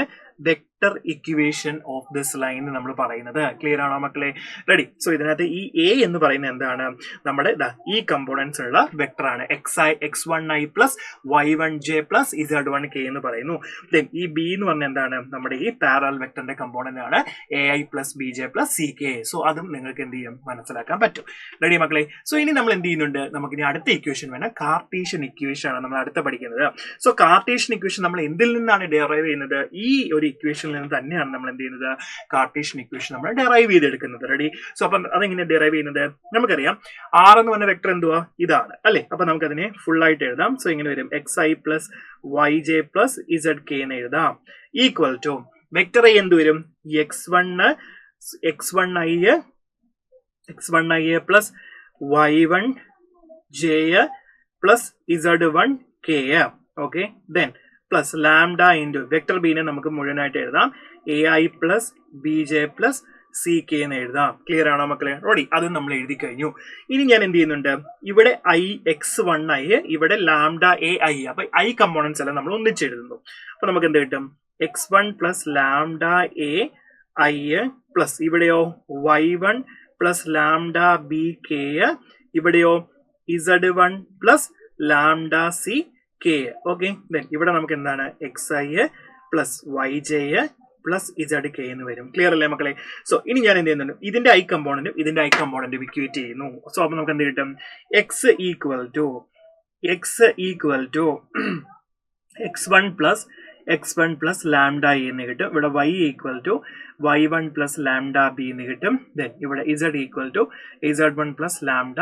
vector equation of this line നമ്മൾ പറയുന്നത്. ക്ലിയർ ആണോ മക്കളെ? റെഡി? സോ ഇതിനകത്ത് ഈ എ എന്ന് പറയുന്നത് എന്താണ്, നമ്മുടെ ഈ കമ്പോണൻസ് ഉള്ള വെക്ടർ ആണ്. x1i plus y1j plus z1k എന്ന് പറയുന്നു. ദെൻ ഈ ബി എന്ന് പറഞ്ഞ എന്താണ്, നമ്മുടെ ഈ പാരലൽ വെക്ടറിന്റെ കമ്പോണന്റ് ആണ് ai plus bj plus ck. So അതും നിങ്ങൾക്ക് എന്ത് ചെയ്യും, മനസ്സിലാക്കാൻ പറ്റും. റെഡി മക്കളെ? സോ ഇനി നമ്മൾ എന്ത് ചെയ്യുന്നുണ്ട്, നമുക്ക് ഇനി അടുത്ത ഇക്വേഷൻ വേണം, കാർട്ടീഷ്യൻ ഇക്വേഷൻ ആണ് നമ്മൾ അടുത്ത പഠിക്കുന്നത്. സോ കാർട്ടീഷ്യൻ ഇക്വേഷൻ നമ്മൾ എന്തിൽ നിന്നാണ് ഡെറൈവ് ചെയ്യുന്നത്, ഈ ഒരു ഇക്വേഷനിൽ നിന്ന് തന്നെയാണ് നമ്മൾ എന്ത് ചെയ്യുന്നത്, കാർട്ടീഷ്യൻ ഇക്വേഷൻ നമ്മൾ ഡെറൈവ് ചെയ്തെടുക്കുന്നത്. റെഡി? സോ അപ്പം അതെങ്ങനെ ഡെറൈവ് ചെയ്യുന്നത്, നമുക്കറിയാം ആർ എന്ന് പറഞ്ഞ വെക്ടർ എന്തുവാ, ഇതാണ് അല്ലെ. അപ്പൊ നമുക്ക് അതിനെ ഫുൾ ആയിട്ട് എഴുതാം. സോ ഇങ്ങനെ വരും, xi plus yj plus zk എന്ന് എഴുതാം, ഈക്വൽ ടു വെക്ടർ ഐ എന്ത് വരും, x1i plus y1j plus z1k. Okay, then plus lambda into vector ബിനെ നമുക്ക് മുഴുവനായിട്ട് എഴുതാം, ai plus bj plus ck എന്ന് എഴുതാം. ക്ലിയർ ആണോ മക്കളെ? റെഡി? അത് നമ്മൾ എഴുതി കഴിഞ്ഞു. ഇനി ഞാൻ എന്ത് ചെയ്യുന്നുണ്ട്, ഇവിടെ x1i, ഇവിടെ ലാംഡ ai. അപ്പൊ i കമ്പോണൻസ് എല്ലാം നമ്മൾ ഒന്നിച്ചെഴുതുന്നു. അപ്പൊ നമുക്ക് എന്ത് കിട്ടും, x1 plus lambda ai plus ഇവിടെയോ y1 പ്ലസ് ലാംഡ bk, ഇവിടെയോ z1 plus lambda ck. Okay, then ഇവിടെ നമുക്ക് എന്താണ്, xi plus yj plus zk എന്ന് വരും. ക്ലിയർ അല്ലേ മക്കളെ? സോ ഇനി ഞാൻ എന്ത് ചെയ്യുന്നുണ്ട്, ഇതിന്റെ ഐ കമ്പോണന്റും ഇതിന്റെ ഐ കമ്പോണന്റും ഇക്വേറ്റ് ചെയ്യുന്നു. സോ അപ്പൊ നമുക്ക് എന്ത് കിട്ടും, x equal to x1 plus lambda എന്ന് കിട്ടും. ഇവിടെ y equal to y1 plus lambda B എന്ന് കിട്ടും. ദെൻ ഇവിടെ z equal to z1 plus lambda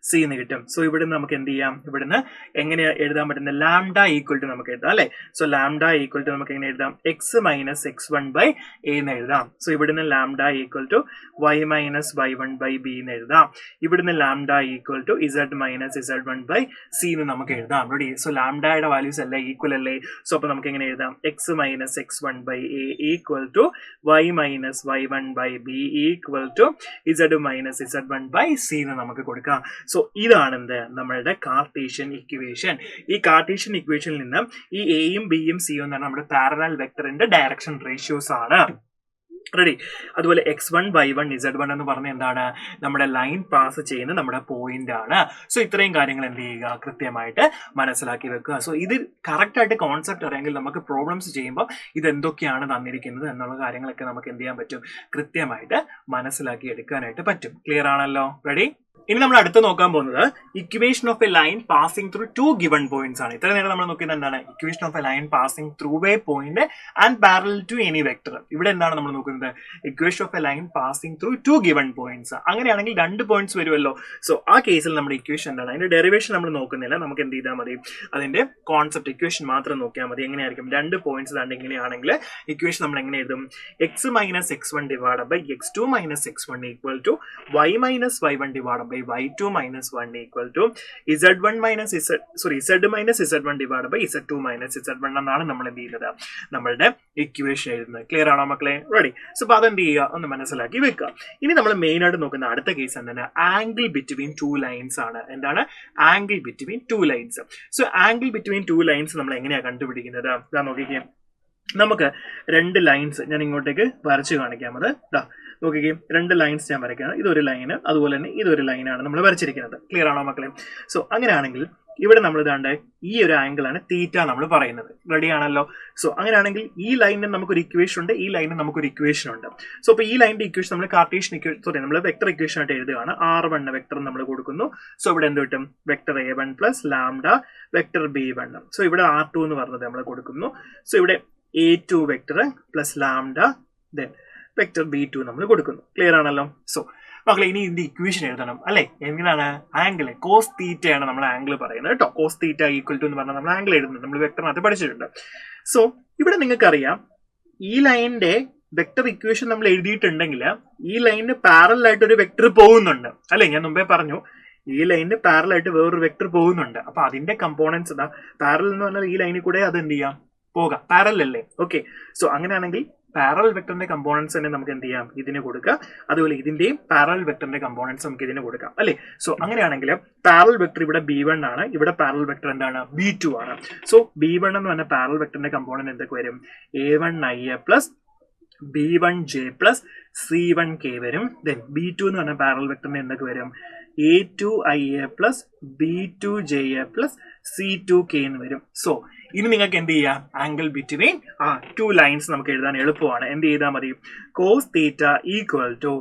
C എന്ന് കിട്ടും. സോ ഇവിടുന്ന് നമുക്ക് എന്ത് ചെയ്യാം, ഇവിടുന്ന് എങ്ങനെ എഴുതാൻ പറ്റുന്ന ലാംഡ ഈക്വൽ ടു നമുക്ക് എഴുതാം അല്ലെ. സോ ലാംഡ ഈക്വൽ ടു നമുക്ക് എങ്ങനെ എഴുതാം, X minus x1 by A എന്ന് എഴുതാം. സോ ഇവിടുന്ന് lambda equal to y minus y1 by B എന്ന് എഴുതാം. ഇവിടുന്ന് lambda equal to z minus z1 by C എന്ന് നമുക്ക് എഴുതാം. റെഡി. സോ ലാംഡയുടെ വാല്യൂസ് അല്ലേ ഈക്വൽ അല്ലേ. സോ അപ്പൊ നമുക്ക് എങ്ങനെ എഴുതാം, X minus x1 by A equal to y minus y1 by B equal to z minus z1 by C എന്ന് നമുക്ക് കൊടുക്കാം. സോ ഇതാണ് എന്ത് നമ്മളുടെ കാർട്ടീഷ്യൻ ഇക്വേഷൻ. ഈ കാർട്ടീഷ്യൻ ഇക്വേഷനിൽ നിന്ന് ഈ എയും ബിയും സിയും എന്ന് പറഞ്ഞാൽ നമ്മുടെ പാരലൽ വെക്ടറിന്റെ ഡയറക്ഷൻ റേഷ്യോസ് ആണ്. റെഡി. അതുപോലെ x1 y1 z1 എന്ന് പറഞ്ഞ എന്താണ്, നമ്മുടെ ലൈൻ പാസ് ചെയ്യുന്ന നമ്മുടെ പോയിന്റ് ആണ്. സോ ഇത്രയും കാര്യങ്ങൾ എന്ത് ചെയ്യുക, കൃത്യമായിട്ട് മനസ്സിലാക്കി വെക്കുക. സോ ഇത് കറക്റ്റ് ആയിട്ട് കോൺസെപ്റ്റ് അറിയാമെങ്കിൽ നമുക്ക് പ്രോബ്ലംസ് ചെയ്യുമ്പോൾ ഇത് എന്തൊക്കെയാണ് തന്നിരിക്കുന്നത് എന്നുള്ള കാര്യങ്ങളൊക്കെ നമുക്ക് എന്ത് ചെയ്യാൻ പറ്റും, കൃത്യമായിട്ട് മനസ്സിലാക്കി എടുക്കാനായിട്ട് പറ്റും. ക്ലിയർ ആണല്ലോ. റെഡി. ഇനി നമ്മൾ അടുത്ത് നോക്കാൻ പോകുന്നത് equation of a line passing through two given points ആണ്. ഇത്ര നേരം നമ്മൾ നോക്കിയത് എന്താണ്, equation of a line passing through a point and parallel to any vector. ഇവിടെ എന്താണ് നമ്മൾ നോക്കുന്നത്, equation of a line passing through two given points. അങ്ങനെയാണെങ്കിൽ 2 പോയിന്റ്സ് വരുമല്ലോ. സോ ആ കേസിൽ നമ്മുടെ ഇക്വേഷൻ എന്താണ്, അതിന്റെ ഡെറിവേഷൻ നമ്മൾ നോക്കുന്നില്ല. നമുക്ക് എന്ത് ചെയ്താൽ മതി, അതിന്റെ കോൺസെപ്റ്റ് ഇക്വേഷൻ മാത്രം നോക്കിയാൽ മതി. എങ്ങനെയായിരിക്കും, 2 പോയിന്റ്സ് ആണ് ഇങ്ങനെയാണെങ്കിൽ ഇക്വേഷൻ നമ്മൾ എങ്ങനെ എഴുതും, X minus x1 divide by x2 minus x1 equal to y minus y1 divide by y2 minus 1 equal to z1 minus z minus z1 divided by z2 minus z1 എന്നാണ് നമ്മൾ എന്ത് ചെയ്യുന്നത്, നമ്മളുടെ ഇക്വേഷൻ എഴുതുന്നത്. Clear ആണോ മക്കളെ? Ready. So അപ്പൊ അതെന്ത് ചെയ്യുക, ഒന്ന് മനസ്സിലാക്കി വെക്കുക. ഇനി നമ്മൾ മെയിൻ ആയിട്ട് നോക്കുന്ന അടുത്ത കേസ് എന്താണ്, ആംഗിൾ ബിറ്റ്വീൻ 2 ലൈൻസ് ആണ്. എന്താണ്, angle between 2 lines. So angle between 2 lines നമ്മൾ എങ്ങനെയാ കണ്ടുപിടിക്കുന്നത്, ഇതാ നോക്കിക്കേ. നമുക്ക് 2 ലൈൻസ് ഞാൻ ഇങ്ങോട്ടേക്ക് വരച്ച് കാണിക്കാം. അത് ഇതാ നോക്കിക്കേ, 2 ലൈൻസ് ഞാൻ വരയ്ക്കുകയാണ്. ഇതൊരു ലൈന്, അതുപോലെ തന്നെ ഇതൊരു ലൈനാണ് നമ്മൾ വരച്ചിരിക്കുന്നത്. ക്ലിയർ ആണോ മക്കളെ? സോ അങ്ങനെയാണെങ്കിൽ ഇവിടെ നമ്മൾ ഇതാണ്ട് ഈ ഒരു ആംഗിൾ ആണ് തീറ്റ നമ്മൾ പറയുന്നത്. റെഡി ആണല്ലോ. സോ അങ്ങനെയാണെങ്കിൽ ഈ ലൈനിന് നമുക്കൊരു ഇക്വേഷൻ ഉണ്ട്, ഈ ലൈനിന് നമുക്കൊരു ഇക്വേഷൻ ഉണ്ട്. സോ അപ്പൊ ഈ ലൈനിന്റെ ഇക്വേഷൻ നമ്മൾ കാർട്ടീഷ്യൻ ഇക്വേഷൻ നമ്മൾ വെക്ടർ ഇക്വേഷൻ ആയിട്ട് എഴുതുകയാണ്. R1 വെക്ടർ നമ്മൾ കൊടുക്കുന്നു. സോ ഇവിടെ എന്ത് കിട്ടും, vector A1 plus lambda vector B1. So ഇവിടെ R2 എന്ന് പറഞ്ഞത് നമ്മൾ കൊടുക്കുന്നു. സോ ഇവിടെ A2 vector plus lambda then vector B2 നമ്മൾ കൊടുക്കുന്നു. ക്ലിയർ ആണല്ലോ. സോ മക്കളെ ഇനി ഇതിന്റെ ഇക്വേഷൻ എഴുതണം അല്ലെ. എങ്ങനെയാണ്, ആംഗിൾ കോസ് തീറ്റയാണ് നമ്മൾ ആംഗിൾ പറയുന്നത് കേട്ടോ. കോസ് തീറ്റ ഈക്വൽ ടു എന്ന് പറഞ്ഞാൽ നമ്മൾ ആംഗിൾ എഴുതുന്നത്, നമ്മൾ വെക്ടറിനകത്ത് പഠിച്ചിട്ടുണ്ട്. സോ ഇവിടെ നിങ്ങൾക്കറിയാം ഈ ലൈനിന്റെ വെക്ടർ ഇക്വേഷൻ നമ്മൾ എഴുതിയിട്ടുണ്ടെങ്കിൽ ഈ ലൈനിന് പാരലൽ ആയിട്ട് ഒരു വെക്ടർ പോകുന്നുണ്ട് അല്ലെ. ഞാൻ മുമ്പേ പറഞ്ഞു ഈ ലൈനിന് പാരലൽ ആയിട്ട് വേറൊരു വെക്ടർ പോകുന്നുണ്ട്. അപ്പൊ അതിന്റെ കമ്പോണൻസ് ഇതാ, പാരലൽ എന്ന് പറഞ്ഞാൽ ഈ ലൈനിൽ കൂടെ അത് എന്ത് ചെയ്യാം, പോകാം. പാരലൽ അല്ലേ. ഓക്കെ. സോ അങ്ങനെയാണെങ്കിൽ പാരലൽ വെക്ടറിന്റെ കമ്പോണൻസ് തന്നെ നമുക്ക് എന്ത് ചെയ്യാം, ഇതിന് കൊടുക്കാം. അതുപോലെ ഇതിന്റെയും പാരലൽ വെക്ടറിന്റെ കമ്പോണൻസ് നമുക്ക് ഇതിന് കൊടുക്കാം അല്ലെ. സോ അങ്ങനെയാണെങ്കിൽ പാരലൽ വെക്ടർ ഇവിടെ B1 ആണ്, ഇവിടെ പാരലൽ വെക്ടർ എന്താണ്, B2 ആണ്. സോ B1 എന്ന് പറഞ്ഞ പാരലൽ വെക്ടറിന്റെ കമ്പോണന്റ് എന്തൊക്കെ വരും, A1IA plus B1J plus C1K വരും. ദെൻ B2 എന്ന് പറഞ്ഞ പാരലൽ വെക്ടറിന്റെ എന്തൊക്കെ വരും, A2IA plus B2JA plus C2K എന്ന് വരും. സോ ഇനി നിങ്ങൾക്ക് എന്ത് ചെയ്യാം, ആംഗിൾ ബിറ്റ്വീൻ 2 ലൈൻസ് നമുക്ക് എഴുതാൻ എളുപ്പമാണ്. എന്ത് ചെയ്താൽ മതി, cos theta equal to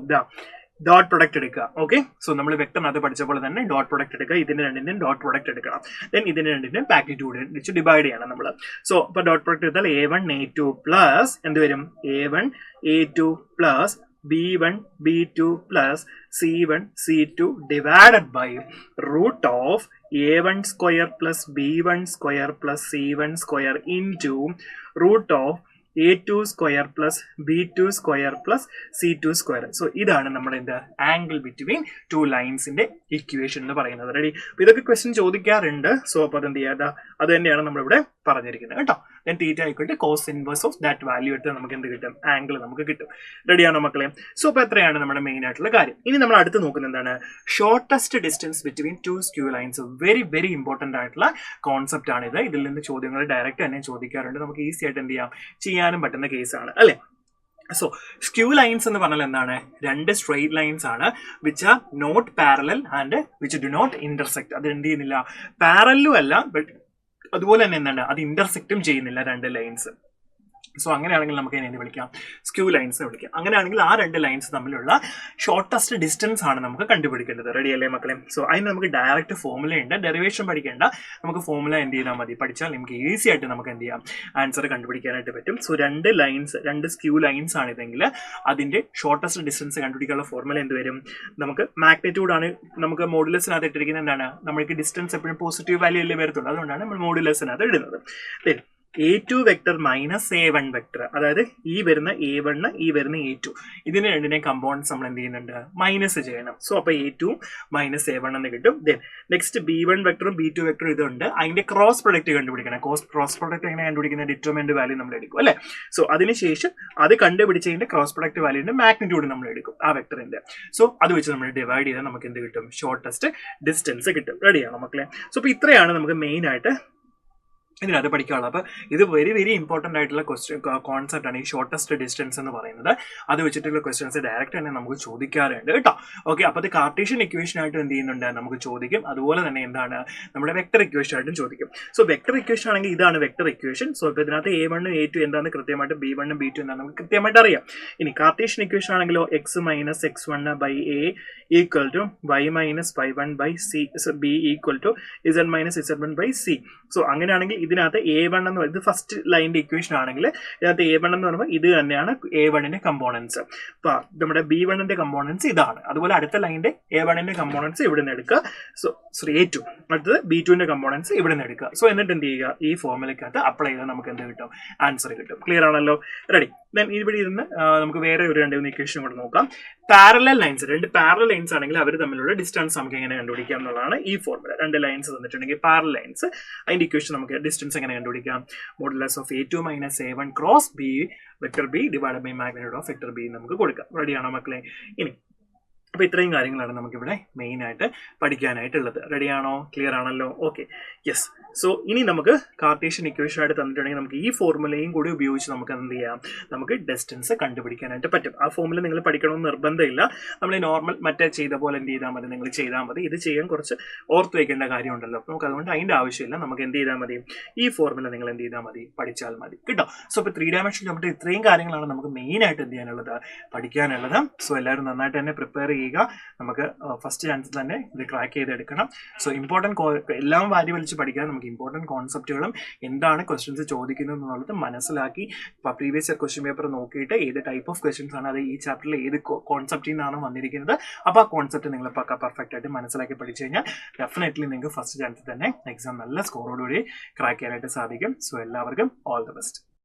dot product എടുക്കുക. ഓക്കെ. സോ നമ്മൾ വെക്ടറിനകത്ത് പഠിച്ച പോലെ തന്നെ ഡോട്ട് പ്രൊഡക്റ്റ് എടുക്കുക. ഇതിന് രണ്ടിന്റെയും ഡോട്ട് പ്രൊഡക്റ്റ് എടുക്കണം. ദെൻ ഇതിന് രണ്ടിന്റെയും മാഗ്നിറ്റ്യൂഡ് വെച്ച് ഡിവൈഡ് ചെയ്യണം നമ്മൾ. സോ ഇപ്പൊ ഡോട്ട് പ്രൊഡക്റ്റ് എടുത്താൽ A1A2 പ്ലസ് എന്ത് വരും, A1A2 plus B1 B2 plus C1 C2 divided by root of A1 square plus B1 square plus C1 square into root of A2 square plus B2 square plus C2 square. So ഇതാണ് നമ്മുടെ എന്താ, angle between 2 ലൈൻസിന്റെ equation എന്ന് പറയുന്നത്. Ready. അപ്പൊ ഇതൊക്കെ question ചോദിക്കാറുണ്ട്. So അപ്പൊ അതെന്ത് ചെയ്യാ, അത് തന്നെയാണ് നമ്മളിവിടെ പറഞ്ഞിരിക്കുന്നത് കേട്ടോ. Then theta equal to cos inverse of that value എടുത്ത് നമുക്ക് എന്ത് കിട്ടും, ആംഗിൾ നമുക്ക് കിട്ടും. റെഡിയാണോ മക്കളെ? സോ അപ്പൊ എത്രയാണ് നമ്മുടെ മെയിൻ ആയിട്ടുള്ള കാര്യം. ഇനി നമ്മൾ അടുത്ത് നോക്കുന്നത് എന്താണ്, shortest distance between 2 skew lines. Very very important ആയിട്ടുള്ള കോൺസെപ്റ്റ് ആണ് ഇത്. ഇതിൽ നിന്ന് ചോദ്യങ്ങൾ ഡയറക്റ്റ് തന്നെ ചോദിക്കാറുണ്ട്. നമുക്ക് ഈസി ആയിട്ട് എന്ത് ചെയ്യാനും പറ്റുന്ന കേസാണ് അല്ലെ. സോ സ്ക്യൂ ലൈൻസ് എന്ന് പറഞ്ഞാൽ എന്താണ്, 2 സ്ട്രെയിറ്റ് ലൈൻസ് ആണ് which are not parallel and which do not intersect. അത് എന്ത് ചെയ്യുന്നില്ല, പാരലും അല്ല ബട്ട് അതുപോലെ തന്നെ എന്താണ്, അത് ഇന്റർസെക്റ്റും ചെയ്യുന്നില്ല 2 ലൈൻസ്. സോ അങ്ങനെയാണെങ്കിൽ നമുക്ക് എന്ത് വിളിക്കാം, സ്ക്യൂ ലൈൻസ് വിളിക്കാം. അങ്ങനെയാണെങ്കിൽ ആ രണ്ട് ലൈൻസ് തമ്മിലുള്ള ഷോർട്ടസ്റ്റ് ഡിസ്റ്റൻസ് ആണ് നമുക്ക് കണ്ടുപിടിക്കേണ്ടത്. റെഡി അല്ലേ മക്കളെ? സോ അതിന് നമുക്ക് ഡയറക്റ്റ് ഫോർമുല ഉണ്ട്, ഡെറിവേഷൻ പഠിക്കേണ്ട, നമുക്ക് ഫോർമുല എന്ത് ചെയ്താൽ മതി, പഠിച്ചാൽ നമുക്ക് ഈസി ആയിട്ട് നമുക്ക് എന്ത് ചെയ്യാം, ആൻസർ കണ്ടുപിടിക്കാനായിട്ട് പറ്റും. സോ രണ്ട് സ്ക്യൂ ലൈൻസ് ആണ് ഇതെങ്കിൽ അതിന്റെ ഷോർട്ടസ്റ്റ് ഡിസ്റ്റൻസ് കണ്ടുപിടിക്കാനുള്ള ഫോർമുല എന്ത് വരും, നമുക്ക് മാഗ്നിറ്റ്യൂഡ് ആണ്, നമുക്ക് മോഡുലസിനകത്ത് ഇട്ടിരിക്കുന്നത് എന്താണ്, നമ്മൾക്ക് ഡിസ്റ്റൻസ് എപ്പോഴും പോസിറ്റീവ് വാല്യൂ അല്ലേ വരത്തുള്ളൂ, അതുകൊണ്ടാണ് നമ്മൾ മോഡുലസിനകത്ത് ഇടുന്നത്. A2 vector minus A1 vector, അതായത് ഈ വരുന്ന A1 ഈ വരുന്ന A2 ഇതിന് രണ്ടിനെയും കമ്പോണൻസ് നമ്മൾ എന്ത് ചെയ്യുന്നുണ്ട്, മൈനസ് ചെയ്യണം. സോ അപ്പൊ A2 മൈനസ് A1 എന്ന് കിട്ടും. ദെൻ നെക്സ്റ്റ് B1 വെക്ടറും B2 വെക്ടറും ഇതുണ്ട്, അതിന്റെ ക്രോസ് പ്രൊഡക്റ്റ് കണ്ടുപിടിക്കണം. ക്രോസ് പ്രൊഡക്റ്റ് എങ്ങനെ കണ്ടുപിടിക്കുന്ന, ഡിറ്റർമിനന്റ് വാല്യൂ നമ്മൾ എടുക്കും അല്ലെ. സോ അതിനുശേഷം അത് കണ്ടുപിടിച്ചതിന്റെ ക്രോസ് പ്രൊഡക്റ്റ് വാല്യൂന്റെ മാഗ്നിറ്റ്യൂഡ് നമ്മൾ എടുക്കും ആ വെക്ടറിന്റെ. സോ അത് വെച്ച് നമ്മൾ ഡിവൈഡ് ചെയ്താൽ നമുക്ക് എന്ത് കിട്ടും, ഷോർട്ടസ്റ്റ് ഡിസ്റ്റൻസ് കിട്ടും. റെഡിയാണോ മക്കളെ? സോ അപ്പൊ ഇത്രയാണ് നമുക്ക് മെയിൻ ആയിട്ട് ഇതിനകത്ത് പഠിക്കാനുള്ളത്. അപ്പോൾ ഇത് വെരി വെരി ഇമ്പോർട്ടൻ്റ് ആയിട്ടുള്ള കോൺസെപ്റ്റ് ആണ് ഈ ഷോർട്ടസ്റ്റ് ഡിസ്റ്റൻസ് എന്ന് പറയുന്നത്. അത് വെച്ചിട്ടുള്ള ക്വസ്റ്റ്യൻസ് ഡയറക്റ്റ് തന്നെ നമുക്ക് ചോദിക്കാറുണ്ട് കേട്ടോ. ഓക്കെ, അപ്പോൾ അത് കാർട്ടീഷ്യൻ ഇക്വേഷൻ ആയിട്ട് എന്ത് ചെയ്യുന്നുണ്ട്, നമുക്ക് ചോദിക്കും. അതുപോലെ തന്നെ എന്താണ് നമ്മുടെ വെക്ടർ ഇക്വേഷൻ ആയിട്ടും ചോദിക്കും. സോ വെക്ടർ ഇക്വേഷൻ ആണെങ്കിൽ ഇതാണ് വെക്ടർ ഇക്വേഷൻ. സോ ഇപ്പോൾ ഇതിനകത്ത് A1 A2 എന്താണെന്ന് കൃത്യമായിട്ട് B1 B2 എന്താണെന്ന് നമുക്ക് കൃത്യമായിട്ട് അറിയാം. ഇനി കാർട്ടീഷ്യൻ ഇക്വേഷൻ ആണെങ്കിലോ x minus x1 by A equal to y minus y1 by C, B equal to Z minus Z1 by C. So അങ്ങനെയാണെങ്കിൽ ഇതിനകത്ത് A1 എന്ന് പറയുന്നത് ഫസ്റ്റ് ലൈനിന്റെ ഇക്വേഷൻ ആണെങ്കിൽ ഇതിനകത്ത് A1 എന്ന് പറയുമ്പോൾ ഇത് തന്നെയാണ് A1ന്റെ കമ്പോണൻസ്. അപ്പൊ നമ്മുടെ B1ന്റെ കമ്പോണൻസ് ഇതാണ്. അതുപോലെ അടുത്ത ലൈനിന്റെ A1ന്റെ കമ്പോണൻസ് ഇവിടെ നിന്ന് എടുക്കുക. സോ A2 അടുത്തത് B2ന്റെ കമ്പോണൻസ് ഇവിടെ നിന്ന് എടുക്കുക. സോ എന്നിട്ട് എന്ത് ചെയ്യുക, ഈ ഫോർമുലക്കകത്ത് അപ്ലൈ ചെയ്താൽ നമുക്ക് എന്ത് കിട്ടും, ആൻസർ കിട്ടും. ക്ലിയർ ആണല്ലോ? റെഡി. ദെൻ ഇവിടെ ഇരുന്ന് നമുക്ക് വേറെ ഒരു രണ്ട് ഇക്വേഷൻ കൂടെ നോക്കാം. പാരലൽ ലൈൻസ്, രണ്ട് പാരലൽ ലൈൻസ് ആണെങ്കിൽ അവർ തമ്മിലുള്ള ഡിസ്റ്റൻസ് നമുക്ക് എങ്ങനെ കണ്ടുപിടിക്കാം എന്നുള്ളതാണ് ഈ ഫോർമുല. രണ്ട് ലൈൻസ് തന്നിട്ടുണ്ടെങ്കിൽ പാരലൽ ലൈൻസ്, അതിന്റെ ഇക്വേഷൻ നമുക്ക് ഡിസ്റ്റൻസ് എങ്ങനെ കണ്ടുപിടിക്കാം, modulus of A2 minus A1 cross B vector B divide by magnitude of vector B നമുക്ക് കൊടുക്കാം. റെഡിയാണോ മക്കളെ? ഇനി അപ്പോൾ ഇത്രയും കാര്യങ്ങളാണ് നമുക്കിവിടെ മെയിൻ ആയിട്ട് പഠിക്കാനായിട്ടുള്ളത്. റെഡിയാണോ? ക്ലിയർ ആണല്ലോ? Okay, yes. സോ ഇനി നമുക്ക് കാർട്ടീഷ്യൻ ഇക്വേഷൻ ആയിട്ട് തന്നിട്ടുണ്ടെങ്കിൽ നമുക്ക് ഈ ഫോർമുലയും കൂടി ഉപയോഗിച്ച് നമുക്ക് എന്ത് ചെയ്യാം, നമുക്ക് ഡിസ്റ്റൻസ് കണ്ടുപിടിക്കാനായിട്ട് പറ്റും. ആ ഫോർമുല നിങ്ങൾ പഠിക്കണമെന്ന് നിർബന്ധമില്ല, നമ്മൾ നോർമൽ മറ്റേ ചെയ്ത പോലെ എന്ത് ചെയ്താൽ മതി, നിങ്ങൾ ചെയ്താൽ മതി. ഇത് ചെയ്യാൻ കുറച്ച് ഓർത്ത് വയ്ക്കേണ്ട കാര്യമുണ്ടല്ലോ, നമുക്ക് അതുകൊണ്ട് അതിൻ്റെ ആവശ്യമില്ല. നമുക്ക് എന്ത് ചെയ്താൽ മതി, ഈ ഫോർമുല നിങ്ങൾ എന്ത് ചെയ്താൽ മതി, പഠിച്ചാൽ മതി കേട്ടോ. സോ ഇപ്പോൾ 3 ഡയമെൻഷൻ നമ്മുടെ ഇത്രയും കാര്യങ്ങളാണ് നമുക്ക് മെയിൻ ആയിട്ട് എന്ത് ചെയ്യാനുള്ളത്, പഠിക്കാനുള്ളത്. സോ എല്ലാവരും നന്നായിട്ട് തന്നെ പ്രിപ്പയർ ചെയ്യുക. നമുക്ക് ഫസ്റ്റ് ചാൻസ് തന്നെ ഇത് ക്രാക്ക് ചെയ്തെടുക്കണം. സോ ഇമ്പോർട്ടൻറ്റ് എല്ലാം വാരി വലിച്ച് പഠിക്കാൻ നമുക്ക് ഇമ്പോർട്ടൻറ്റ് കോൺസെപ്റ്റുകളും എന്താണ് ക്വസ്റ്റ്യൻസ് ചോദിക്കുന്നത് എന്നുള്ളത് മനസ്സിലാക്കി പ്രീവിയസ് ഇയർ ക്വസ്റ്റ്യൻ പേപ്പർ നോക്കിയിട്ട് ഏത് ടൈപ്പ് ഓഫ് ക്വസ്റ്റ്യൻസ് ആണ്, അത് ഈ ചാപ്റ്ററിൽ ഏത് കോൺസെപ്റ്റിൽ നിന്നാണ് വന്നിരിക്കുന്നത്, അപ്പോൾ ആ കോൺസെപ്റ്റ് നിങ്ങൾ പെർഫെക്റ്റ് ആയിട്ട് മനസ്സിലാക്കി പഠിച്ചു കഴിഞ്ഞാൽ ഡെഫിനറ്റ്ലി നിങ്ങൾക്ക് ഫസ്റ്റ് ചാൻസ് തന്നെ എക്സാം നല്ല സ്കോറോടുകൂടി ക്രാക്ക് ചെയ്യാനായിട്ട് സാധിക്കും. സോ എല്ലാവർക്കും ഓൾ ദി ബെസ്റ്റ്.